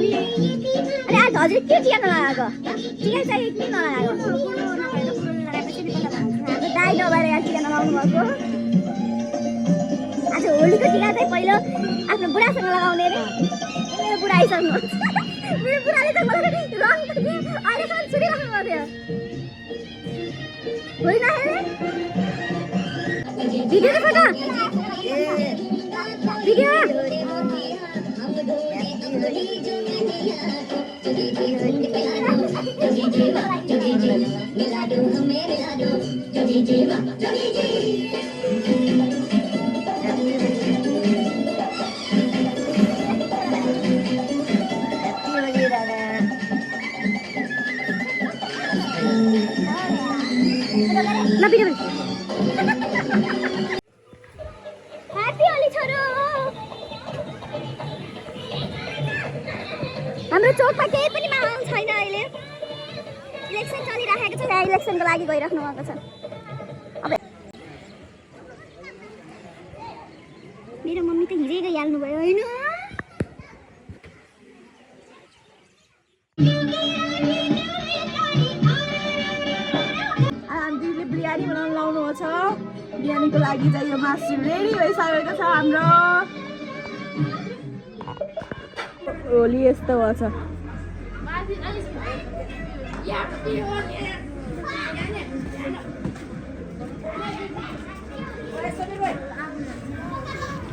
अरे आज हजुर के टिका नलगाएको टिका चाहिँ किन नलगाएको दाइ नभएर यहाँ टिका नलाउनु भएको आज होलीको टिका चाहिँ पहिलो आफ्नो बुढासँग लगाउने अरे मेरो बुढा आइसक्नु मेरो बुढाले त मलाई रङ त के अहिलेसम्म छुटिराख्नु भएको थियो होली नहेर्ने भिडियो फोटो भिडियो हाम्रो चोकमा केही पनि माहौल छैन अहिले इलेक्सन चलिरहेको छ यहाँ इलेक्सनको लागि गइराख्नु भएको छ अब मेरो मम्मी त हिँडेर गइहाल्नु भयो होइन आन्टीले बिरयानी बनाउन लाउनु छ बिरयानीको लागि चाहिँ यो मासु रेडी भइसकेको छ हाम्रो होली यस्तो भएछ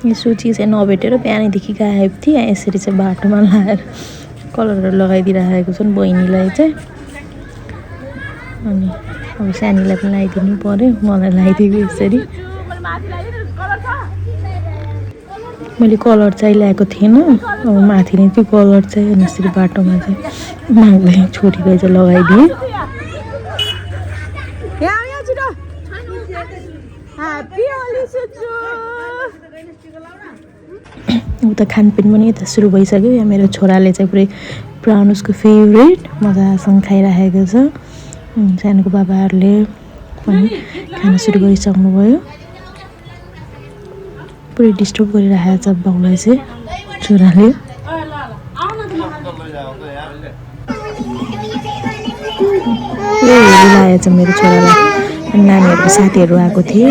यसो चिज चाहिँ नभेटेर बिहानैदेखि गायब थिएँ यहाँ यसरी चाहिँ बाटोमा लगाएर कलरहरू लगाइदिइराखेको छन् बहिनीलाई चाहिँ अनि अब सानीलाई पनि लगाइदिनु पऱ्यो मलाई लगाइदिएको यसरी मैले कलर चाहिँ ल्याएको थिएन अब माथि नै त्यो कलर चाहिँ अनि यसरी बाटोमा चाहिँ माग्दै छोरीलाई चाहिँ लगाइदिएँ उता खानपिन पनि यता सुरु भइसक्यो यहाँ मेरो छोराले चाहिँ पुरा उसको फेभरेट मजासँग खाइराखेको छ सानोको बाबाहरूले पनि खाना सुरु गरिसक्नुभयो पुरै डिस्टर्ब गरिरहेको छ बाउलाई चाहिँ छोराले लागेको छ मेरो छोरालाई अनि नानीहरूको साथीहरू आएको थिए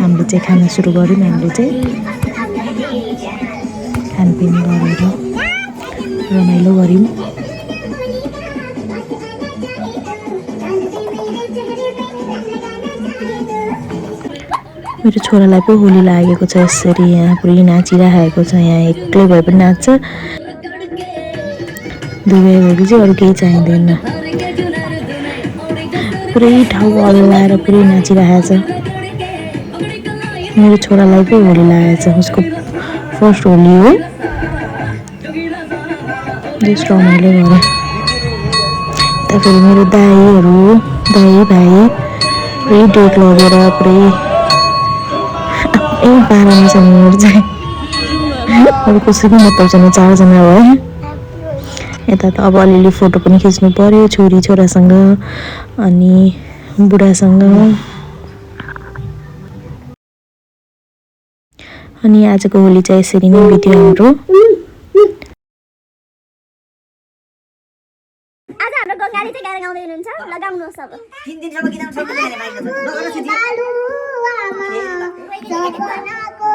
हामीले चाहिँ खाना सुरु गऱ्यौँ हामीले चाहिँ खानपिन गरेर रमाइलो गऱ्यौँ मेरो छोरालाई पो होली लागेको छ यसरी यहाँ पुरै नाचिरहेको छ यहाँ एक्लै भए पनि नाच्छ दुवै भएपछि चाहिँ अरू केही चाहिँदैन पुरै ठाउँ हल्लाएर पुरै नाचिरहेको छ मेरो छोरालाई पो होली लागेको छ उसको फर्स्ट होली हो जस्ट रमाइलो गऱ्यो यता फेरि मेरो दाई भाइ पुरै डेट लगेर पुरै पारामा छ मेरो चाहिँ अरू कसैको मतलब छैन 4 जना भयो यता त अब अलिअलि फोटो पनि खिच्नु पर्यो छोरी छोरासँग अनि बुढासँग अनि आजको होली चाहिँ यसरी नै बित्यो हाम्रो आज हाम्रो गङ्गाले चाहिँ गाना गाउँदै हुनुहुन्छ लगाउनुहोस् अब 3 दिनसम्म गीत गाउन सक्दैन भने बाइक सपनाको